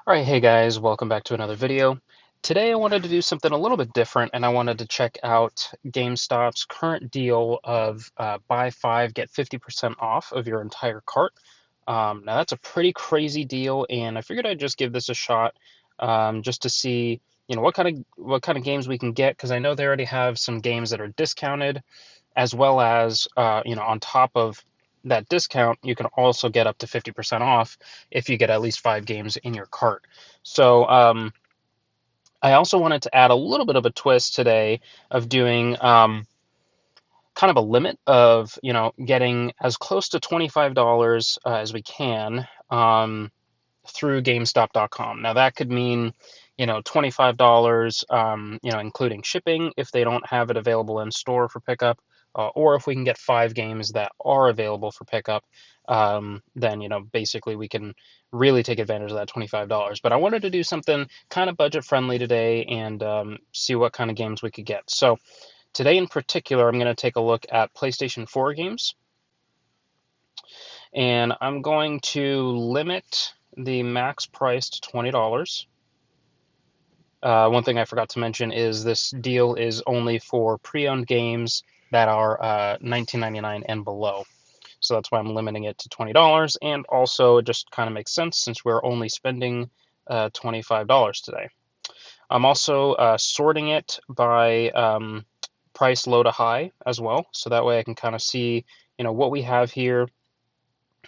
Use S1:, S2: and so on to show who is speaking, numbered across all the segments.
S1: Alright, hey guys, welcome back to another video. Today I wanted to do something a little bit different and I wanted to check out GameStop's current deal of buy 5, get 50% off of your entire cart. Now that's a pretty crazy deal and I figured I'd just give this a shot just to see what kind of games we can get, because I know they already have some games that are discounted, as well as on top of that discount, you can also get up to 50% off if you get at least 5 games in your cart. So I also wanted to add a little bit of a twist today of doing kind of a limit of getting as close to $25 as we can through GameStop.com. Now that could mean $25, including shipping if they don't have it available in store for pickup, or if we can get 5 games that are available for pickup, then basically we can really take advantage of that $25. But I wanted to do something kind of budget friendly today and see what kind of games we could get. So today in particular, I'm going to take a look at PlayStation 4 games, and I'm going to limit the max price to $20. One thing I forgot to mention is this deal is only for pre-owned games that are $19.99 and below. So that's why I'm limiting it to $20. And also, it just kind of makes sense since we're only spending $25 today. I'm also sorting it by price low to high as well. So that way I can kind of see, what we have here.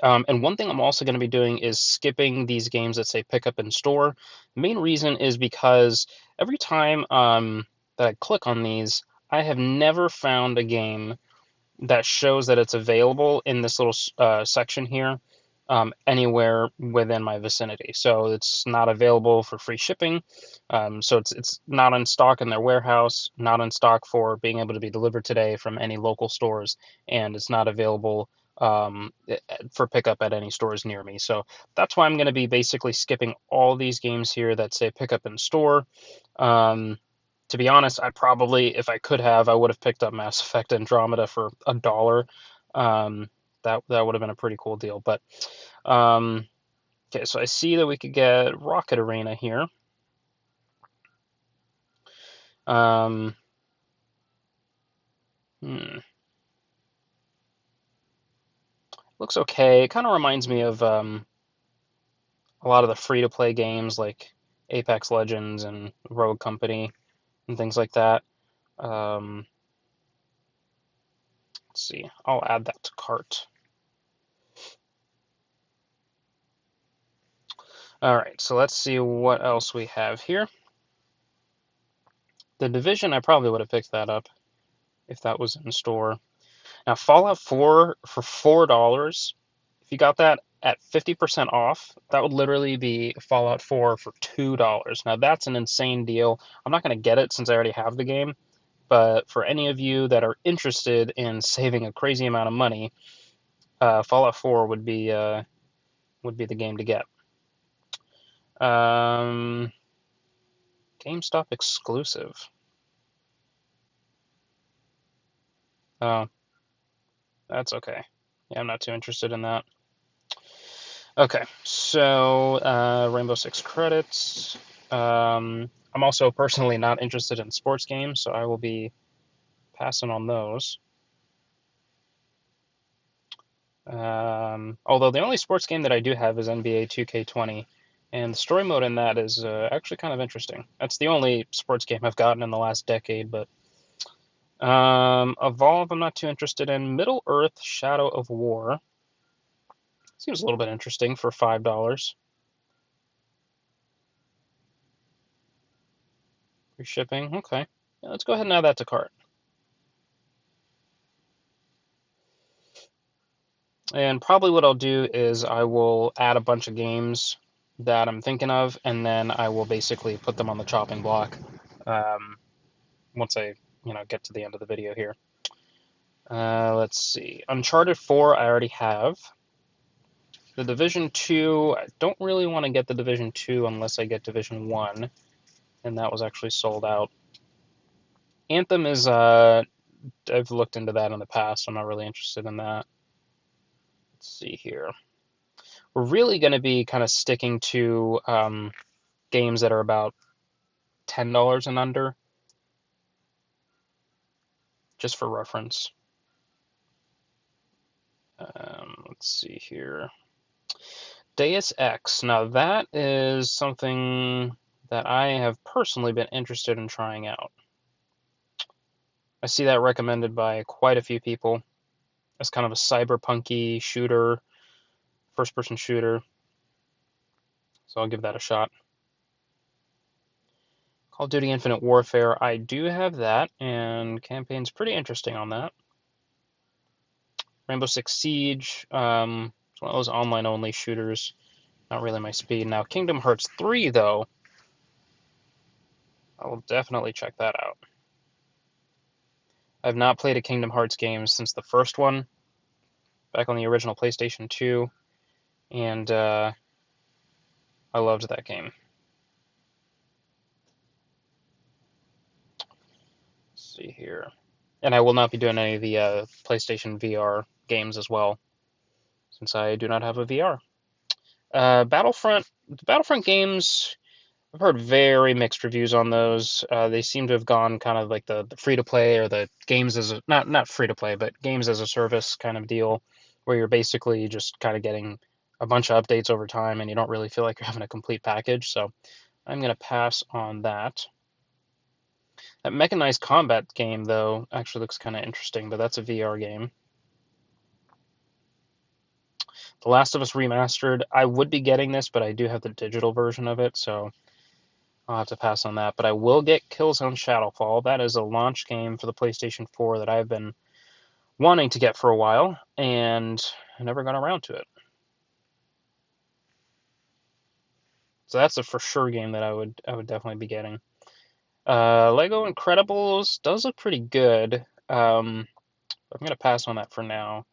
S1: And one thing I'm also going to be doing is skipping these games that say pick up in store. The main reason is because every time that I click on these, I have never found a game that shows that it's available in this little section here anywhere within my vicinity. So it's not available for free shipping. So it's not in stock in their warehouse, not in stock for being able to be delivered today from any local stores, and it's not available for pickup at any stores near me. So that's why I'm going to be basically skipping all these games here that say pick up in store. To be honest, I probably, if I could have, I would have picked up Mass Effect Andromeda for $1. That would have been a pretty cool deal. But okay, so I see that we could get Rocket Arena here. Um, Looks okay. It kind of reminds me of a lot of the free-to-play games like Apex Legends and Rogue Company and things like that. Let's see. I'll add that to cart. All right, so let's see what else we have here. The Division, I probably would have picked that up if that was in store. Now, Fallout 4 for $4, if you got that at 50% off, that would literally be Fallout 4 for $2. Now, that's an insane deal. I'm not going to get it since I already have the game, but for any of you that are interested in saving a crazy amount of money, Fallout 4 would be the game to get. GameStop exclusive. Oh, that's okay. Yeah, I'm not too interested in that. Okay, so Rainbow Six credits. I'm also personally not interested in sports games, so I will be passing on those. Although the only sports game that I do have is NBA 2K20, and the story mode in that is actually kind of interesting. That's the only sports game I've gotten in the last decade, but Evolve I'm not too interested in. Middle Earth Shadow of War seems a little bit interesting for $5. Free shipping, okay. Yeah, let's go ahead and add that to cart. And probably what I'll do is I will add a bunch of games that I'm thinking of, and then I will basically put them on the chopping block um, once I, get to the end of the video here. Let's see. Uncharted 4 I already have. The Division 2, I don't really want to get the Division 2 unless I get Division 1, and that was actually sold out. Anthem is, I've looked into that in the past, so I'm not really interested in that. Let's see here. We're really going to be kind of sticking to games that are about $10 and under, just for reference. Let's see here. Deus Ex. Now that is something that I have personally been interested in trying out. I see that recommended by quite a few people as kind of a cyberpunky shooter, first-person shooter. So I'll give that a shot. Call of Duty Infinite Warfare. I do have that, and campaign's pretty interesting on that. Rainbow Six Siege. It's one of those online-only shooters. Not really my speed. Now, Kingdom Hearts 3, though, I will definitely check that out. I've not played a Kingdom Hearts game since the first one, back on the original PlayStation 2, and I loved that game. Let's see here. And I will not be doing any of the PlayStation VR games as well, since I do not have a VR. Battlefront, the Battlefront games, I've heard very mixed reviews on those. They seem to have gone kind of like the free to play or the games as a, not free to play, but games as a service kind of deal, where you're basically just kind of getting a bunch of updates over time and you don't really feel like you're having a complete package. So I'm going to pass on that. That Mechanized Combat game, though, actually looks kind of interesting, but that's a VR game. The Last of Us Remastered, I would be getting this, but I do have the digital version of it, so I'll have to pass on that. But I will get Killzone Shadowfall. That is a launch game for the PlayStation 4 that I've been wanting to get for a while, and I never got around to it. So that's a for sure game that I would definitely be getting. Lego Incredibles does look pretty good. I'm going to pass on that for now.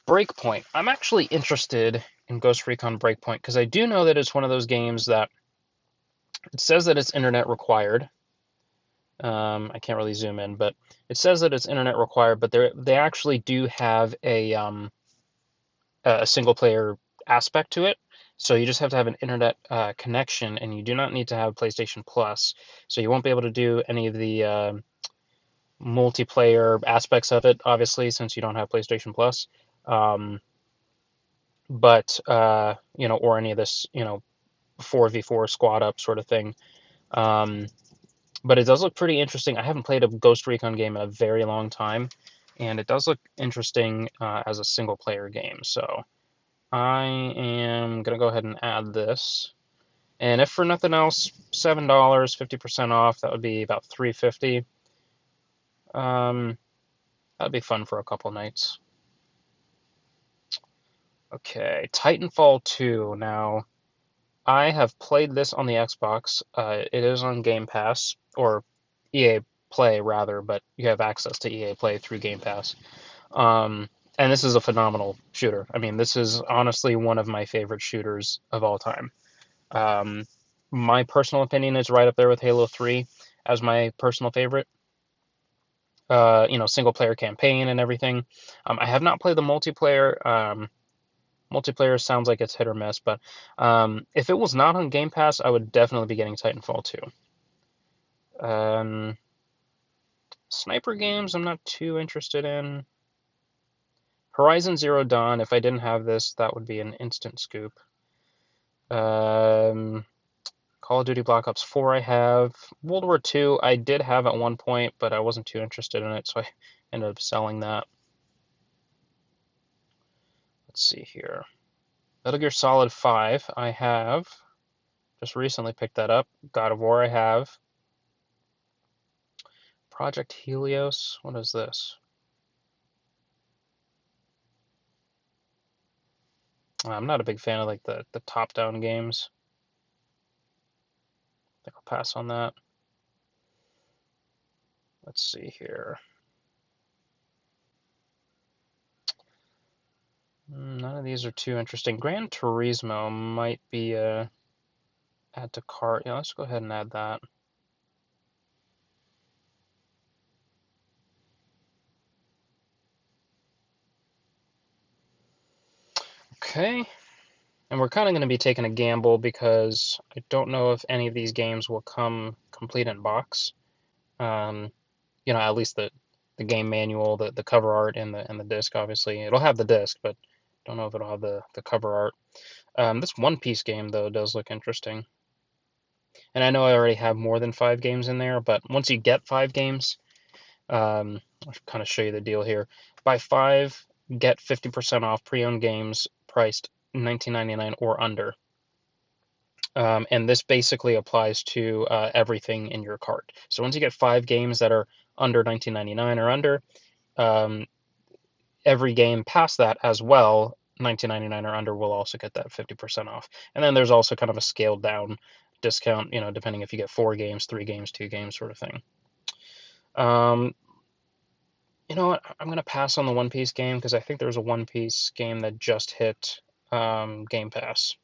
S1: Breakpoint. I'm actually interested in Ghost Recon Breakpoint because I do know that it's one of those games that it says that it's internet required. I can't really zoom in, but it says that it's internet required, but they actually do have a single player aspect to it. So you just have to have an internet connection, and you do not need to have PlayStation Plus. So you won't be able to do any of the multiplayer aspects of it, obviously, since you don't have PlayStation Plus. But or any of this, 4v4 squad up sort of thing. But it does look pretty interesting. I haven't played a Ghost Recon game in a very long time, and it does look interesting as a single player game. So I am gonna go ahead and add this. And if for nothing else, $7, 50% off, that would be about $3.50. That'd be fun for a couple nights. Okay, Titanfall 2. Now, I have played this on the Xbox. It is on Game Pass, or EA Play rather, but you have access to EA Play through Game Pass. And this is a phenomenal shooter. I mean, this is honestly one of my favorite shooters of all time. My personal opinion is right up there with Halo 3 as my personal favorite. Single player campaign and everything. I have not played the multiplayer. Multiplayer sounds like it's hit or miss, but if it was not on Game Pass, I would definitely be getting Titanfall 2. Sniper games, I'm not too interested in. Horizon Zero Dawn, if I didn't have this, that would be an instant scoop. Call of Duty Black Ops 4 I have. World War II I did have at one point, but I wasn't too interested in it, so I ended up selling that. Let's see here. Metal Gear Solid 5 I have. Just recently picked that up. God of War I have. Project Helios, what is this? I'm not a big fan of like the top-down games. I think I'll pass on that. Let's see here. None of these are too interesting. Gran Turismo might be add to cart. Yeah, let's go ahead and add that. Okay. And we're kind of going to be taking a gamble because I don't know if any of these games will come complete in box. Um, at least the game manual, the cover art, and the disc. Obviously, it'll have the disc, but don't know if it'll have the cover art. This One Piece game though does look interesting, and I know I already have more than 5 games in there, but once you get 5 games, I'll kind of show you the deal here. Buy 5, get 50% off pre-owned games priced $19.99 or under. And this basically applies to everything in your cart. So once you get 5 games that are under $19.99 or under, um, every game past that as well, $19.99 or under, will also get that 50% off. And then there's also kind of a scaled down discount, depending if you get 4 games, 3 games, 2 games, sort of thing. You know what? I'm gonna pass on the One Piece game because I think there's a One Piece game that just hit Game Pass.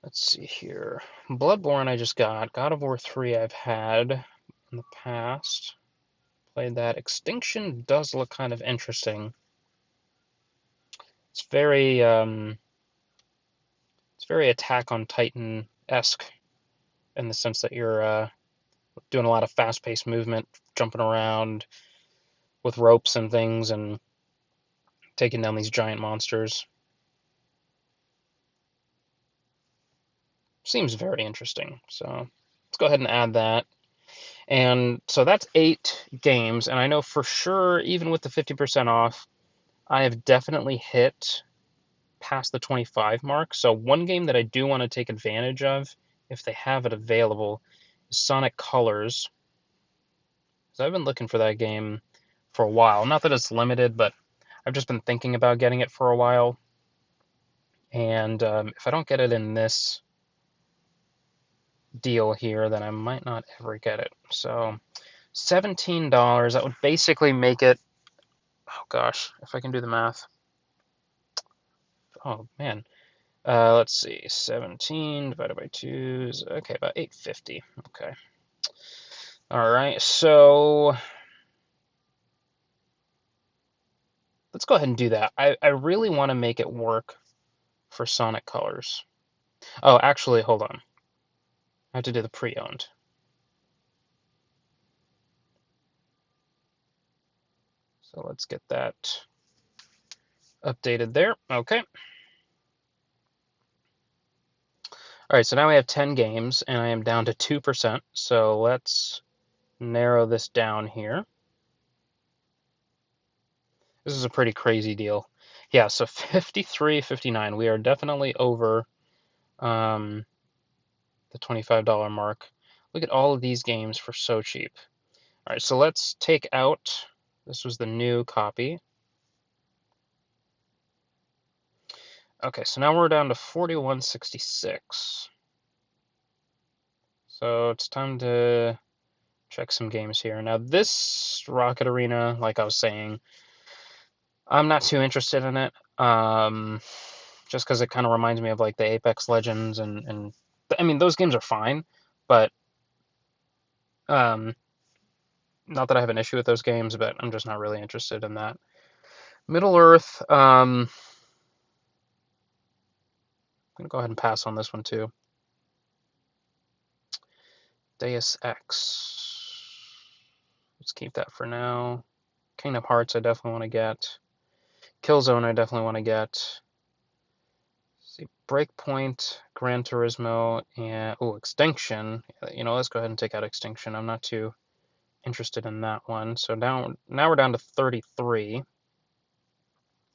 S1: Let's see here. Bloodborne I just got. God of War 3 I've had in the past. Played that. Extinction does look kind of interesting. It's very Attack on Titan-esque in the sense that you're doing a lot of fast-paced movement, jumping around with ropes and things, and taking down these giant monsters. Seems very interesting. So let's go ahead and add that. And so that's 8 games, and I know for sure, even with the 50% off, I have definitely hit past the 25 mark. So one game that I do want to take advantage of, if they have it available, is Sonic Colors. So I've been looking for that game for a while. Not that it's limited, but I've just been thinking about getting it for a while. And if I don't get it in this deal here, then I might not ever get it. So $17, that would basically make it, oh gosh, if I can do the math. Oh man. Let's see, 17 divided by 2 is, okay, about 850. Okay. All right, so let's go ahead and do that. I really want to make it work for Sonic Colors. Oh, actually, hold on. I have to do the pre-owned. So let's get that updated there. Okay. All right, so now we have 10 games, and I am down to 2%. So let's narrow this down here. This is a pretty crazy deal. Yeah, so 53.59. We are definitely over the $25 mark. Look at all of these games for so cheap. All right, so let's take out, this was the new copy. Okay, so now we're down to 41.66. So it's time to check some games here. Now this Rocket Arena, like I was saying, I'm not too interested in it. Just because it kind of reminds me of like the Apex Legends and I mean those games are fine, but not that I have an issue with those games, but I'm just not really interested in that. Middle Earth, I'm gonna go ahead and pass on this one too. Deus Ex. Let's keep that for now. Kingdom Hearts I definitely want to get. Killzone I definitely want to get. Let's see, Breakpoint, Gran Turismo, and Extinction. Let's go ahead and take out Extinction. I'm not too interested in that one. So now we're down to 33.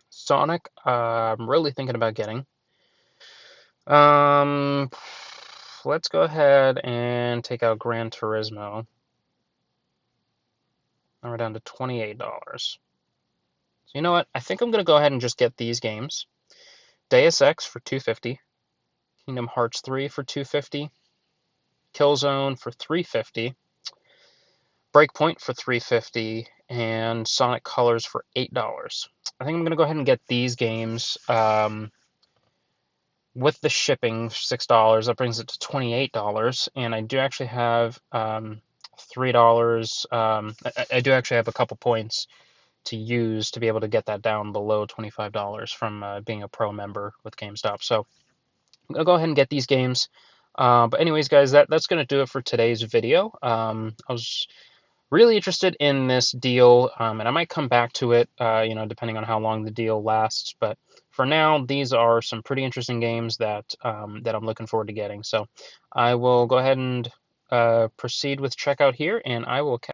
S1: Sonic, I'm really thinking about getting. Let's go ahead and take out Gran Turismo. Now we're down to $28. So you know what? I think I'm going to go ahead and just get these games. Deus Ex for $250. Kingdom Hearts 3 for $250. Killzone for $350. Breakpoint for $350. And Sonic Colors for $8. I think I'm going to go ahead and get these games. With the shipping, $6, that brings it to $28. And I do actually have $3. I do actually have a couple points to use to be able to get that down below $25 from being a pro member with GameStop. So I'm gonna go ahead and get these games. But anyways, guys, that's gonna do it for today's video. I was really interested in this deal, and I might come back to it, depending on how long the deal lasts. But for now, these are some pretty interesting games that that I'm looking forward to getting. So I will go ahead and proceed with checkout here, and I will catch